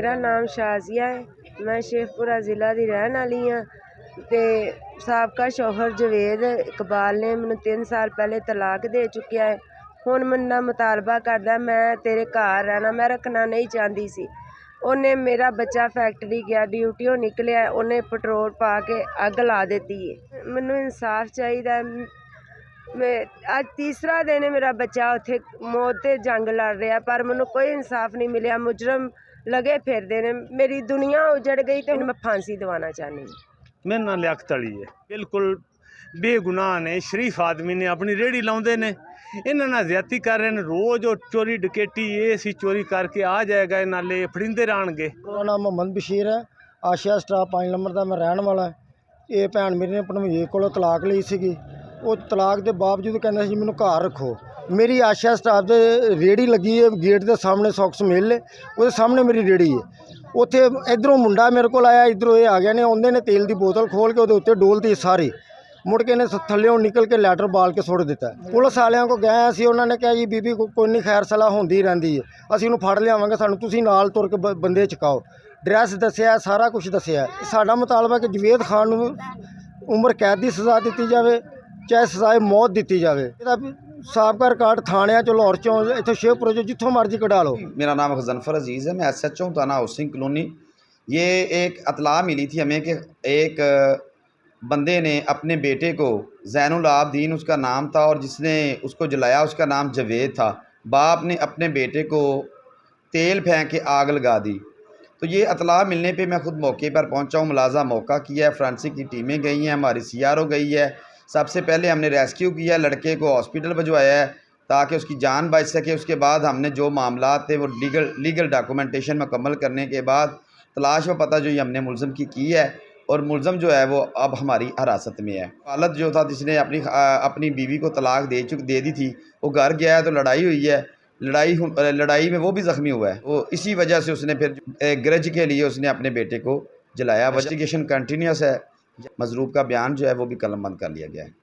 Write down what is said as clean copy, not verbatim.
मेरा नाम शाजिया है। मैं शेखपुरा ज़िला की रहने वाली हाँ। तो साबका शौहर जवेद इकबाल ने मैनू 3 साल पहले तलाक दे चुकिया है। हुण मेरा मुतालबा करदा मैं तेरे घर रहना, मैं रखना नहीं चाहती सी। उन्हें मेरा बच्चा फैक्ट्री गया, ड्यूटियों निकलिया, उन्हें पेट्रोल पा के अग ला दी है। मैनू इंसाफ चाहिए। मैं अज तीसरा दिन है मेरा बच्चा उत्थे मौत ते जंग लड़ रहा, पर मैनू कोई इंसाफ नहीं मिला। मुजरम लगे फिरदे ने, मेरी दुनिया उजड़ गई तो मैं फांसी दवाना चाहनी। मेरा नाम लियाकत अली है। बिल्कुल बेगुनाह ने, शरीफ आदमी ने, अपनी रेहड़ी लाउंदे ने, इन्हां नाल ज्यादती कर रहे हैं। रोज़ वो चोरी डकैती ये सी चोरी करके आ जाएगा, नाले फड़िंदे रहणगे। मेरा नाम मोहम्मद बशीर है। आशिया स्टाफ 5 नंबर का मैं रहने वाला। ये भैन मेरी ने भणवीर को तलाक ली सी। वो तलाक के बावजूद कहना जी मैनू घर रखो। मेरी आशिया स्टाफ के रेहड़ी लगी है गेट के सामने, सॉक्स मिल वो सामने मेरी रेहड़ी है। उत्थे इधरों मुंडा मेरे को आया, इधरों ये आ गए ने, आंदे ने तेल की बोतल खोल के उत्ते डोलती सारी, मुड़ के इन्हें थल्ले निकल के लैटर बाल के सुट दिता। पुलिस वालियां को गए असीं, उन्होंने कहा जी बीबी कोई नहीं, खैर सलाह होंदी रहिंदी है, असीं उहनूं फड़ लियावांगे, सानूं तुसीं नाल तुर के बंदे चुकाओ। ड्रैस दस्सिया, सारा कुछ दस्सिया। साडा मुतालबा कि जवेद खान नूं उम्र कैद की सज़ा दी जाए, चाहे सज़ाए मौत दी जाए। साबका रिकॉर्ड थाने च, लाहौर चों, इत्थों शेखपुर चों, जिथों मर्जी कढ़ा लो। मेरा नाम गजनफर अजीज़ है। मैं SHO थाना हाउसिंग कॉलोनी। ये एक इतला मिली थी हमें कि एक बंदे ने अपने बेटे को, ज़ैनुल आबदीन उसका नाम था, और जिसने उसको जलाया उसका नाम जवेद था। बाप ने अपने बेटे को तेल फेंक के आग लगा दी। तो ये इतला मिलने पे मैं ख़ुद मौके पर पहुंचा हूँ। मुलाजा मौका किया है, फ्रांसिक की टीमें गई हैं, हमारी CRO गई है। सबसे पहले हमने रेस्क्यू किया, लड़के को हॉस्पिटल भिजवाया है ताकि उसकी जान बच सके। उसके बाद हमने जो मामला थे वो लीगल डॉक्यूमेंटेशन मुकम्मल करने के बाद तलाश व पता जो ये हमने मुलज़म की है, और मुलज़म जो है वो अब हमारी हिरासत में है। हालत जो था जिसने अपनी बीवी को तलाक दे दी थी, वो घर गया है तो लड़ाई हुई है। लड़ाई में वो भी ज़ख्मी हुआ है। वो इसी वजह से उसने फिर ग्रज के लिए उसने अपने बेटे को जलाया। इन्वेस्टिगेशन कंटिन्यूस है। मजरूब का बयान जो है वो भी कलमबंद कर लिया गया है।